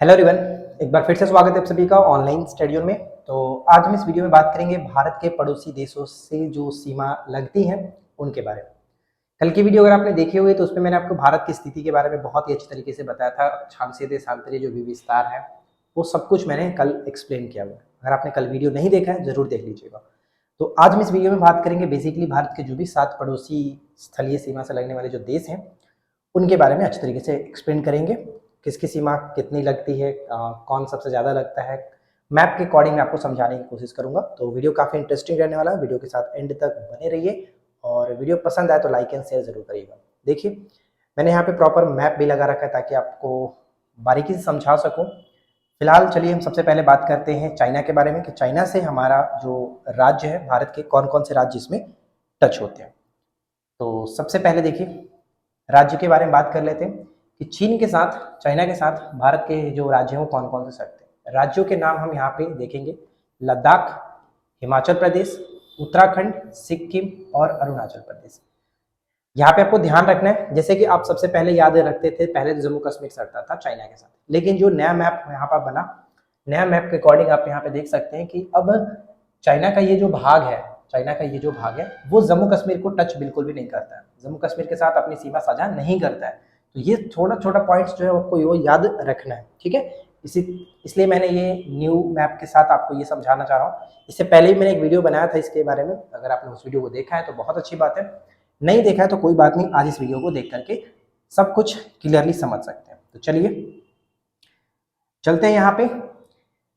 Hello everyone, एक बार फिर से स्वागत है आप सभी का ऑनलाइन स्टडी में। तो आज हम इस वीडियो में बात करेंगे भारत के पड़ोसी देशों से जो सीमा लगती हैं उनके बारे में। कल की वीडियो अगर आपने देखी हुई तो उसमें मैंने आपको भारत की स्थिति के बारे में बहुत ही अच्छी तरीके से बताया था। अक्षांशीय देशांतरीय जो भी विस्तार है वो सब कुछ मैंने कल एक्सप्लेन किया हुआ है। अगर आपने कल वीडियो नहीं देखा है जरूर देख लीजिएगा। तो आज हम इस वीडियो में बात करेंगे बेसिकली भारत के जो भी 7 पड़ोसी स्थलीय सीमा से लगने वाले जो देश हैं उनके बारे में अच्छी तरीके से एक्सप्लेन करेंगे। किसकी सीमा कितनी लगती है, कौन सबसे ज़्यादा लगता है, मैप के अकॉर्डिंग मैं आपको समझाने की कोशिश करूंगा। तो वीडियो काफ़ी इंटरेस्टिंग रहने वाला है, वीडियो के साथ एंड तक बने रहिए और वीडियो पसंद आए तो लाइक एंड शेयर जरूर करिएगा। देखिए मैंने यहाँ पे प्रॉपर मैप भी लगा रखा है ताकि आपको बारीकी से समझा सकूँ। फिलहाल चलिए हम सबसे पहले बात करते हैं चाइना के बारे में कि चाइना से हमारा जो राज्य है भारत के कौन कौन से राज्य इसमें टच होते हैं। तो सबसे पहले देखिए राज्य के बारे में बात कर लेते हैं कि चीन के साथ चाइना के साथ भारत के जो राज्य हैं वो कौन कौन से सटते हैं। राज्यों के नाम हम यहाँ पे देखेंगे, लद्दाख, हिमाचल प्रदेश, उत्तराखंड, सिक्किम और अरुणाचल प्रदेश। यहाँ पे आपको ध्यान रखना है, जैसे कि आप सबसे पहले याद रखते थे पहले तो जम्मू कश्मीर सटता था चाइना के साथ, लेकिन जो नया मैप यहाँ पर बना, नया मैप के अकॉर्डिंग आप यहाँ पे देख सकते हैं कि अब चाइना का ये जो भाग है, चाइना का ये जो भाग है वो जम्मू कश्मीर को टच बिल्कुल भी नहीं करता है, जम्मू कश्मीर के साथ अपनी सीमा साझा नहीं करता है। तो ये छोटा छोटा पॉइंट्स जो है आपको ये याद रखना है, ठीक है। इसलिए मैंने ये न्यू मैप के साथ आपको ये समझाना चाह रहा हूँ। इससे पहले भी मैंने एक वीडियो बनाया था इसके बारे में, अगर आपने उस वीडियो को देखा है तो बहुत अच्छी बात है, नहीं देखा है तो कोई बात नहीं, आज इस वीडियो को देख करके सब कुछ क्लियरली समझ सकते हैं। तो चलिए चलते हैं यहाँ पे।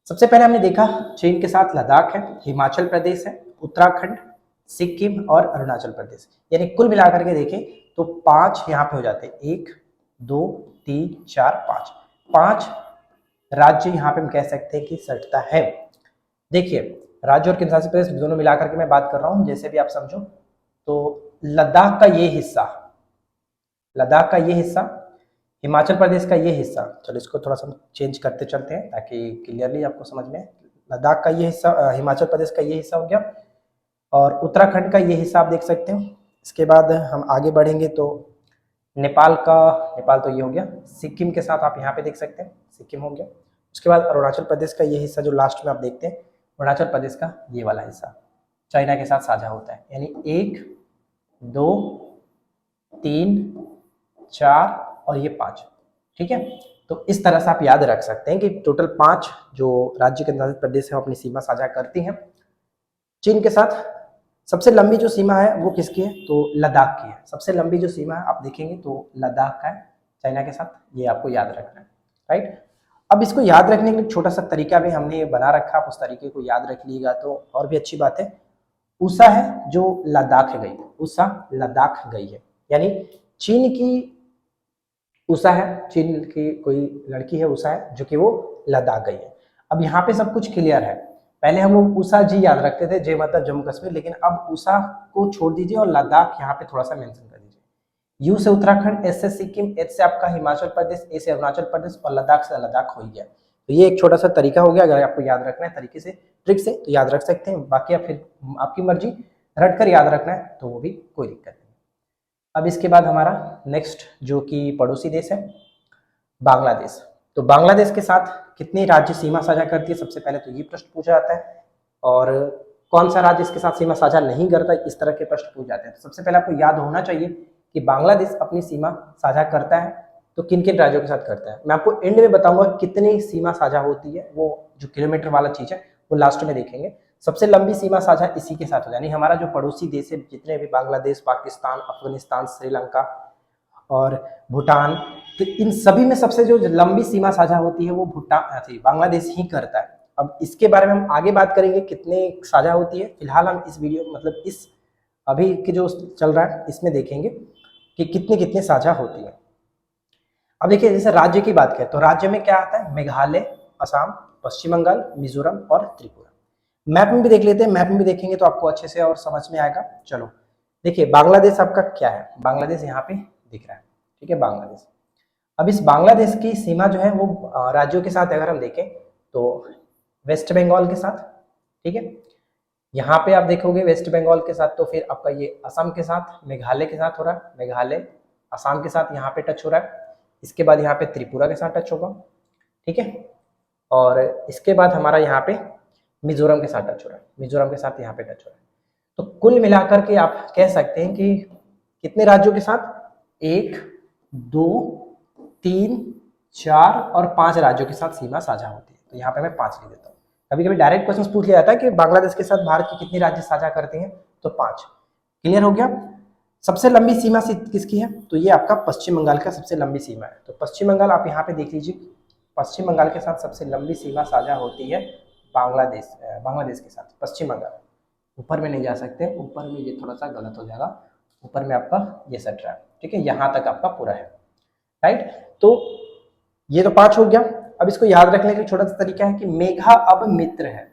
सबसे पहले हमने देखा चीन के साथ लद्दाख है, हिमाचल प्रदेश है, उत्तराखंड, सिक्किम और अरुणाचल प्रदेश, यानी कुल मिलाकर के देखें तो 5 यहाँ पे हो जाते हैं, 1 2 3 4 5 राज्य यहाँ पे हम कह सकते हैं कि सटता है। देखिए राज्य और केंद्रशासित प्रदेश दोनों मिलाकर के मैं बात कर रहा हूँ, जैसे भी आप समझो। तो लद्दाख का ये हिस्सा, लद्दाख का ये हिस्सा, हिमाचल प्रदेश का ये हिस्सा, चलो इसको थोड़ा सा चेंज करते चलते हैं ताकि क्लियरली आपको समझ में। लद्दाख का ये हिस्सा, हिमाचल प्रदेश का ये हिस्सा हो गया और उत्तराखंड का ये हिस्सा आप देख सकते हो। इसके बाद हम आगे बढ़ेंगे तो नेपाल का, नेपाल तो ये हो गया, सिक्किम के साथ आप यहाँ पे देख सकते हैं सिक्किम हो गया। उसके बाद अरुणाचल प्रदेश का ये हिस्सा जो लास्ट में आप देखते हैं, अरुणाचल प्रदेश का ये वाला हिस्सा चाइना के साथ साझा होता है, यानी 1 2 3 4 और ये 5, ठीक है। तो इस तरह से आप याद रख सकते हैं कि टोटल 5 जो राज्य केंद्रशासित प्रदेश है अपनी सीमा साझा करती हैं चीन के साथ। सबसे लंबी जो सीमा है वो किसकी है, तो लद्दाख की है। सबसे लंबी जो सीमा है आप देखेंगे तो लद्दाख का है चाइना के साथ, ये आपको याद रखना है, राइट। अब इसको याद रखने के लिए छोटा सा तरीका भी हमने बना रखा, आप उस तरीके को याद रख लीजिएगा तो और भी अच्छी बात है। उषा है जो लद्दाख गई, उषा लद्दाख गई है, यानी चीन की उषा है, चीन की कोई लड़की है उषा है जो कि वो लद्दाख गई है। अब यहाँ पे सब कुछ क्लियर है, पहले हम लोग उषा जी याद रखते थे, जे मतलब जम्मू कश्मीर, लेकिन अब उषा को छोड़ दीजिए और लद्दाख यहाँ पे थोड़ा सा मेंशन कर दीजिए। यू से उत्तराखंड, एस से सिक्किम, एच से आपका हिमाचल प्रदेश, ए से अरुणाचल प्रदेश और लद्दाख से लद्दाख हो गया। तो ये एक छोटा सा तरीका हो गया, अगर आपको याद रखना है तरीके से ट्रिक से तो याद रख सकते हैं, बाकी आप फिर आपकी मर्जी, रट कर याद रखना है तो वो भी कोई दिक्कत नहीं। अब इसके बाद हमारा नेक्स्ट जो कि पड़ोसी देश है बांग्लादेश। तो बांग्लादेश के साथ कितनी राज्य सीमा साझा करती है, सबसे पहले तो ये प्रश्न पूछा जाता है, और कौन सा राज्य इसके साथ सीमा साझा नहीं करता, इस तरह के प्रश्न पूछ जाते हैं। तो सबसे पहले आपको याद होना चाहिए कि बांग्लादेश अपनी सीमा साझा करता है तो किन किन राज्यों के साथ करता है। मैं आपको एंड में बताऊंगा कितनी सीमा साझा होती है, वो जो किलोमीटर वाला चीज है वो लास्ट में देखेंगे। सबसे लंबी सीमा साझा इसी के साथ हो, यानी हमारा जो पड़ोसी देश है जितने भी, बांग्लादेश, पाकिस्तान, अफगानिस्तान, श्रीलंका और भूटान, तो इन सभी में सबसे जो लंबी सीमा साझा होती है वो भूटान बांग्लादेश ही करता है। अब इसके बारे में हम आगे बात करेंगे कितने साझा होती है, फिलहाल हम इस वीडियो मतलब इस अभी के जो चल रहा है इसमें देखेंगे कि कितने कितने साझा होती है। अब देखिए जैसे राज्य की बात करें तो राज्य में क्या आता है, मेघालय, असम, पश्चिम बंगाल, मिजोरम और त्रिपुरा। मैप में भी देख लेते हैं, मैप में भी देखेंगे तो आपको अच्छे से और समझ में आएगा। चलो देखिए बांग्लादेश आपका क्या है, बांग्लादेश यहाँ पे दिख रहा है, ठीक है बांग्लादेश। अब इस बांग्लादेश की सीमा जो है वो राज्यों के साथ अगर हम देखें तो वेस्ट बंगाल के साथ, ठीक है, यहाँ पे आप देखोगे वेस्ट बंगाल के साथ, तो फिर आपका ये असम के साथ, मेघालय के साथ हो रहा है, मेघालय असम के साथ यहाँ पे टच हो रहा है। इसके बाद यहाँ पे त्रिपुरा के साथ टच होगा, ठीक है। और इसके बाद हमारा यहाँ पे मिजोरम के साथ टच हो रहा है, मिजोरम के साथ यहाँ पे टच हो रहा है। तो कुल मिलाकर के आप कह सकते हैं कि कितने राज्यों के साथ, 1 2 3 4 और 5 राज्यों के साथ सीमा साझा होती है। तो यहाँ पे मैं 5 लिख देता हूँ। कभी कभी डायरेक्ट क्वेश्चन पूछ लिया जाता है कि बांग्लादेश के साथ भारत के कितने राज्य साझा करते हैं, तो 5। क्लियर हो गया। सबसे लंबी सीमा किसकी है, तो ये आपका पश्चिम बंगाल का सबसे लंबी सीमा है। तो पश्चिम बंगाल आप यहाँ पे देख लीजिए, पश्चिम बंगाल के साथ सबसे लंबी सीमा साझा होती है बांग्लादेश के साथ, पश्चिम बंगाल। ऊपर में नहीं जा सकते, ऊपर में ये थोड़ा सा गलत हो जाएगा, ऊपर में आपका ये सट रहा है, ठीक है, यहाँ तक आपका पूरा है, राइट। तो ये तो 5 हो गया। अब इसको याद रखने का छोटा सा तरीका है कि मेघा अब मित्र है,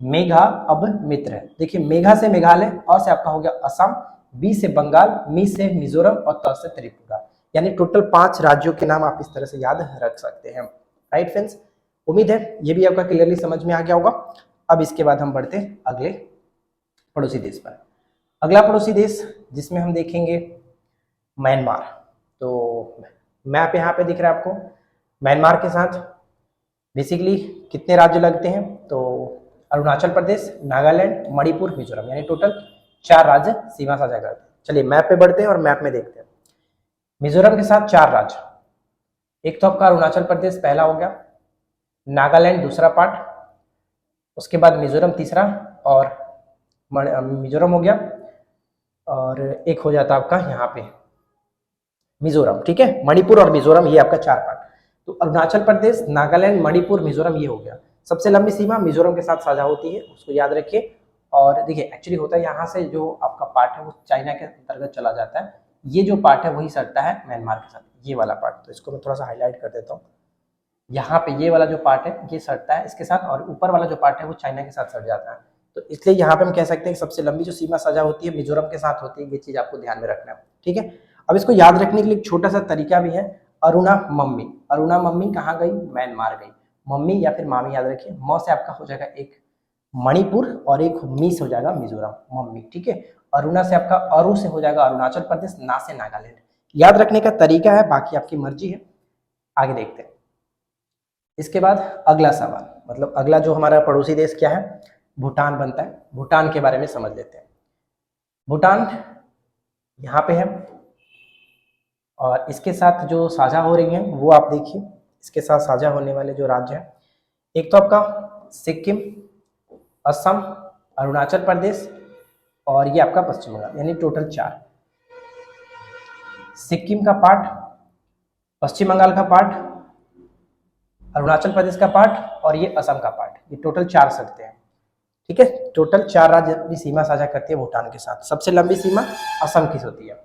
मेघा अब मित्र है। देखिए मेघा से मेघालय, अ से आपका हो गया असम, बी से बंगाल, मी से मिजोरम और त से त्रिपुरा। यानी टोटल 5 राज्यों के नाम आप इस तरह से याद रख सकते हैं, राइट फ्रेंड्स। उम्मीद है ये भी आपका क्लियरली समझ में आ गया होगा। अब इसके बाद हम बढ़ते हैं अगले पड़ोसी देश पर। अगला पड़ोसी देश जिसमें हम देखेंगे म्यांमार। तो मैप यहाँ पे दिख रहा है आपको। म्यांमार के साथ बेसिकली कितने राज्य लगते हैं, तो अरुणाचल प्रदेश, नागालैंड, मणिपुर, मिजोरम, यानी टोटल 4 राज्य सीमा साझा करते हैं। चलिए मैप पे बढ़ते हैं और मैप में देखते हैं। मिजोरम के साथ 4 राज्य, एक तो आपका अरुणाचल प्रदेश पहला हो गया, नागालैंड दूसरा पार्ट, उसके बाद मिजोरम तीसरा, और मिजोरम हो गया, और एक हो जाता आपका यहाँ पे मिजोरम, ठीक है। मणिपुर और मिजोरम, ये आपका 4 पार्ट। तो अरुणाचल प्रदेश, नागालैंड, मणिपुर, मिजोरम, ये हो गया। सबसे लंबी सीमा मिजोरम के साथ साझा होती है, उसको याद रखिए। और देखिए एक्चुअली होता है यहाँ से जो आपका पार्ट है वो चाइना के अंतर्गत चला जाता है, ये जो पार्ट है वही सटता है म्यांमार के साथ, ये वाला पार्ट। तो इसको मैं थोड़ा सा हाईलाइट कर देता हूँ। यहाँ पे ये वाला जो पार्ट है ये सटता है इसके साथ, और ऊपर वाला जो पार्ट है वो चाइना के साथ सट जाता है। तो इसलिए यहाँ पे हम कह सकते हैं कि सबसे लंबी जो सीमा साझा होती है मिजोरम के साथ होती है। ये चीज आपको ध्यान में रखना है, ठीक है। अब इसको याद रखने के लिए एक छोटा सा तरीका भी है, अरुणा मम्मी। अरुणा मम्मी कहाँ गई, म्यांमार गई। मम्मी या फिर मामी याद रखिए। म से आपका हो जाएगा एक मणिपुर और एक मी से हो जाएगा मिजोरम, मम्मी, ठीक है। अरुणा से आपका अरु से हो जाएगा अरुणाचल प्रदेश, ना से नागालैंड। याद रखने का तरीका है, बाकी आपकी मर्जी है। आगे देखते हैं। इसके बाद अगला सवाल, मतलब अगला जो हमारा पड़ोसी देश क्या है, भूटान बनता है। भूटान के बारे में समझ लेते हैं। भूटान यहाँ पे है, और इसके साथ जो साझा हो रही है वो आप देखिए। इसके साथ साझा होने वाले जो राज्य हैं, एक तो आपका सिक्किम, असम, अरुणाचल प्रदेश, और ये आपका पश्चिम बंगाल, यानी टोटल 4। सिक्किम का पार्ट, पश्चिम बंगाल का पार्ट, अरुणाचल प्रदेश का पार्ट, और ये असम का पार्ट, ये टोटल 4 सकते हैं, ठीक है। टोटल 4 राज्य अपनी सीमा साझा करते हैं भूटान के साथ। सबसे लंबी सीमा असम की होती है।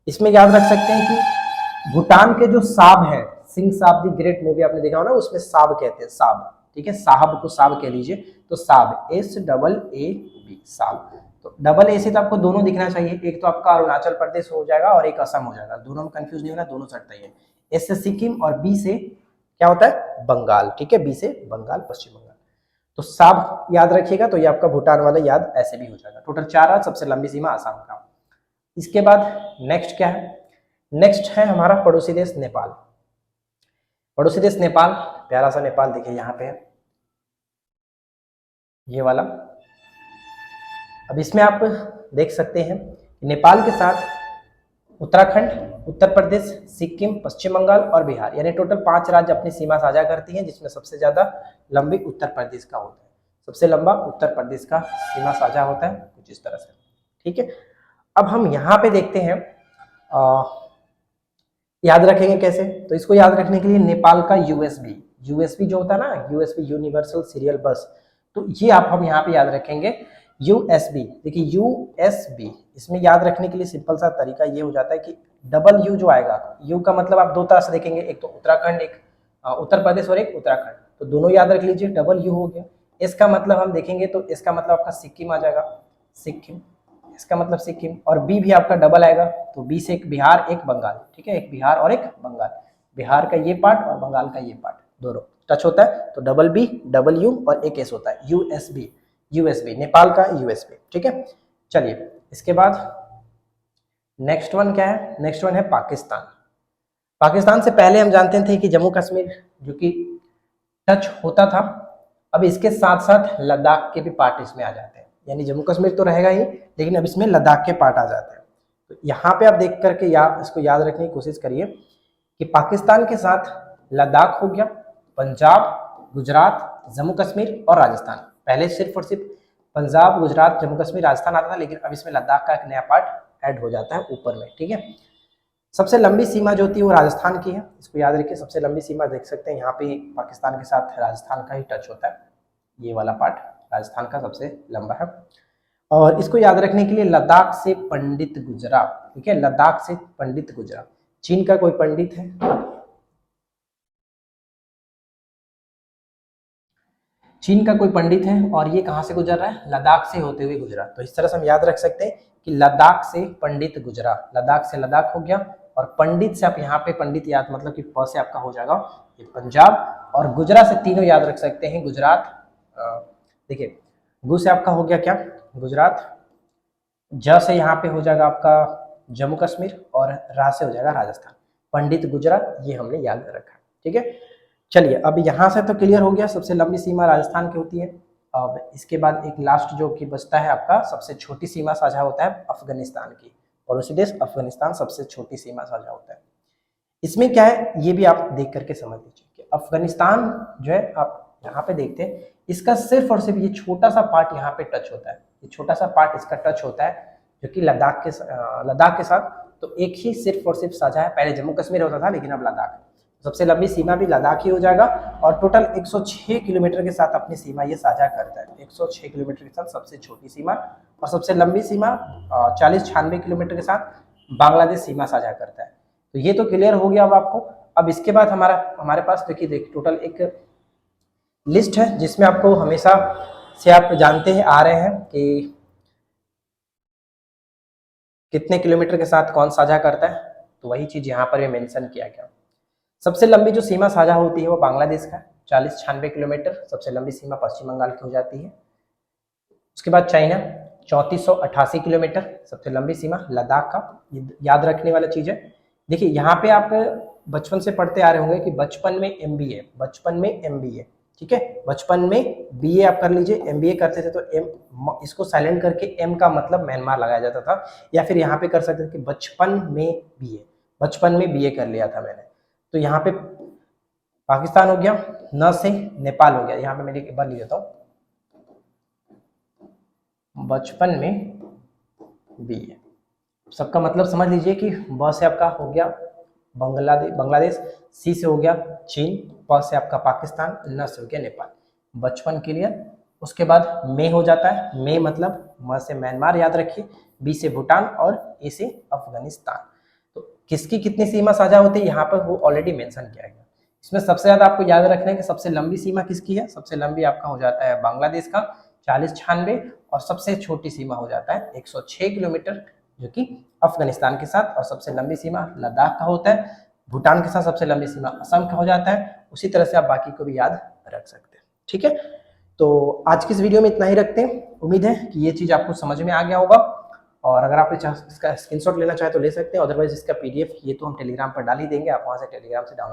इसमें याद रख सकते हैं कि भूटान के जो साब है, सिंह साब दी ग्रेट मूवी आपने देखा हो ना, उसमें साब कहते हैं, साब, ठीक है। साहब को साब कह लीजिए, तो साब, SAAB, साब। तो डबल ए से तो आपको दोनों दिखना चाहिए, एक तो आपका अरुणाचल प्रदेश हो जाएगा और एक असम हो जाएगा, दोनों में कंफ्यूज नहीं होना, दोनों सटता ही है। एस से सिक्किम और बी से क्या होता है, बंगाल, ठीक है। बी से बंगाल, पश्चिम बंगाल। तो साब याद रखिएगा, तो ये आपका भूटान वाला याद ऐसे भी हो जाएगा। टोटल 4 राज्य, सबसे लंबी सीमा आसाम का। इसके बाद नेक्स्ट क्या है, नेक्स्ट है हमारा पड़ोसी देश नेपाल। पड़ोसी देश नेपाल, प्यारा सा नेपाल देखिए यहाँ पे है, ये वाला। अब इसमें आप देख सकते हैं नेपाल के साथ उत्तराखंड, उत्तर प्रदेश, सिक्किम, पश्चिम बंगाल और बिहार, यानी टोटल 5 राज्य अपनी सीमा साझा करती हैं, जिसमें सबसे ज्यादा लंबी उत्तर प्रदेश का होता है। सबसे लंबा उत्तर प्रदेश का सीमा साझा होता है, कुछ इस तरह से, ठीक है। अब हम यहाँ पे देखते हैं, याद रखेंगे कैसे, तो इसको याद रखने के लिए नेपाल का यूएसबी जो होता है ना, यूएसबी यूनिवर्सल सीरियल बस, तो ये आप हम यहाँ पे याद रखेंगे यूएसबी। देखिए यूएसबी, इसमें याद रखने के लिए सिंपल सा तरीका ये हो जाता है कि डबल यू जो आएगा, यू का मतलब आप 2 तरह से देखेंगे, एक तो उत्तराखंड, एक उत्तर प्रदेश और एक उत्तराखंड, तो दोनों याद रख लीजिए, डबल यू हो गया। इसका मतलब हम देखेंगे तो इसका मतलब आपका सिक्किम आ जाएगा, सिक्किम, इसका मतलब सिक्किम। और बी भी आपका डबल आएगा, तो बी से एक बिहार एक बंगाल, ठीक है, एक बिहार और एक बंगाल, बिहार का ये पार्ट और बंगाल का ये पार्ट, दोनों टच होता है, तो डबल बी, डबल यू और एक एस होता है, यूएसबी, नेपाल का यूएसबी, ठीक है। चलिए इसके बाद नेक्स्ट वन क्या है, नेक्स्ट वन है पाकिस्तान। पाकिस्तान से पहले हम जानते थे कि जम्मू कश्मीर, जो कि टच होता था, अब इसके साथ साथ लद्दाख के भी पार्ट इसमें आ जाते हैं, यानी जम्मू कश्मीर तो रहेगा ही, लेकिन अब इसमें लद्दाख के पार्ट आ जाते हैं। तो यहाँ पे आप देख करके इसको याद रखने की कोशिश करिए कि पाकिस्तान के साथ लद्दाख हो गया, पंजाब, गुजरात, जम्मू कश्मीर और राजस्थान। पहले सिर्फ और सिर्फ पंजाब, गुजरात, जम्मू कश्मीर, राजस्थान आता था, लेकिन अब इसमें लद्दाख का एक नया पार्ट ऐड हो जाता है ऊपर में, ठीक है। सबसे लंबी सीमा जो होती है वो राजस्थान की है, इसको याद रखिए। सबसे लंबी सीमा देख सकते हैं यहाँ पे पाकिस्तान के साथ राजस्थान का ही टच होता है, ये वाला पार्ट राजस्थान का सबसे लंबा है। और इसको याद रखने के लिए लद्दाख से पंडित गुजरा, ठीक है, लद्दाख से पंडित गुजरा। चीन का कोई पंडित है, चीन का कोई पंडित है और ये कहां से गुजर रहा है, लद्दाख से होते हुए गुजरा। तो इस तरह से हम याद रख सकते हैं कि लद्दाख से पंडित गुजरा, लद्दाख से लद्दाख हो गया, और पंडित से आप यहाँ पे पंडित याद मतलब कि प से आपका हो जाएगा ये पंजाब, और गुजरा से तीनों याद रख सकते हैं गुजरात। देखिए गु से आपका हो गया क्या, गुजरात, ज से यहाँ पे हो जाएगा आपका जम्मू कश्मीर, और रा से हो जाएगा राजस्थान। पंडित गुजरा ये हमने याद रखा, ठीक है। चलिए अब यहाँ से तो क्लियर हो गया, सबसे लंबी सीमा राजस्थान की होती है। अब इसके बाद एक लास्ट जो कि बचता है आपका, सबसे छोटी सीमा साझा होता है अफगानिस्तान की, पड़ोसी देश अफगानिस्तान सबसे छोटी सीमा साझा होता है। इसमें क्या है ये भी आप देख करके समझ लीजिए कि अफगानिस्तान जो है आप यहाँ पे देखते हैं, इसका सिर्फ और सिर्फ ये छोटा सा पार्ट यहाँ पे टच होता है, ये छोटा सा पार्ट इसका टच होता है जो कि लद्दाख के साथ तो एक ही सिर्फ और सिर्फ साझा है। पहले जम्मू कश्मीर होता था लेकिन अब लद्दाख, सबसे लंबी सीमा भी लद्दाख ही हो जाएगा, और टोटल 106 किलोमीटर के साथ अपनी सीमा ये साझा करता है। 106 किलोमीटर के साथ सबसे छोटी सीमा, और सबसे लंबी सीमा 40-96 किलोमीटर के साथ बांग्लादेश सीमा साझा करता है। तो ये तो क्लियर हो गया अब आपको। अब इसके बाद हमारे पास देखिए टोटल एक लिस्ट है जिसमें आपको हमेशा से आप जानते हैं आ रहे हैं कि कितने किलोमीटर के साथ कौन साझा करता है, तो वही चीज यहाँ पर मेंशन किया गया। सबसे लंबी जो सीमा साझा होती है वो बांग्लादेश का 40-96 किलोमीटर, सबसे लंबी सीमा पश्चिम बंगाल की हो जाती है। उसके बाद चाइना 3488 किलोमीटर, सबसे लंबी सीमा लद्दाख का, याद रखने वाला चीज है। देखिए यहाँ पे आप बचपन से पढ़ते आ रहे होंगे कि बचपन में MBA, बचपन में MBA, ठीक है, बचपन में BA आप कर लीजिए, MBA करते थे तो M इसको साइलेंट करके M का मतलब म्यांमार लगाया जाता था, या फिर यहाँ पे कर सकते थे कि बचपन में BA, बचपन में BA कर लिया था मैंने। तो यहाँ पे पाकिस्तान हो गया, न से नेपाल हो गया, यहाँ पे मैंने एक बार लिख देता हूँ, बचपन में BA। सबका मतलब समझ लीजिए कि ब से आपका हो गया बांग्लादेश, सी से हो गया चीन, प से आपका पाकिस्तान, न से हो गया नेपाल, बचपन क्लियर। उसके बाद मे हो जाता है, मे मतलब म से म्यांमार याद रखिए, बी से भूटान और ए से अफगानिस्तान। तो किसकी कितनी सीमा साझा होती है यहाँ पर वो ऑलरेडी मेंशन किया गया। इसमें सबसे ज्यादा आपको याद रखना है कि सबसे लंबी सीमा किसकी है, सबसे लंबी आपका हो जाता है बांग्लादेश का 40-96, और सबसे छोटी सीमा हो जाता है 106 किलोमीटर जो कि अफगानिस्तान के साथ, और सबसे लंबी सीमा लद्दाख का होता है। भूटान के साथ सबसे लंबी सीमा असम का हो जाता है। उसी तरह से आप बाकी को भी याद रख सकते हैं, ठीक है। तो आज की इस वीडियो में इतना ही रखते हैं, उम्मीद है कि ये चीज आपको समझ में आ गया होगा, और अगर आप इसका स्क्रीनशॉट लेना चाहे तो ले सकते हैं, अदरवाइज इसका PDF ये तो हम टेलीग्राम पर डाल ही देंगे, आप वहां से टेलीग्राम से डाउनलोड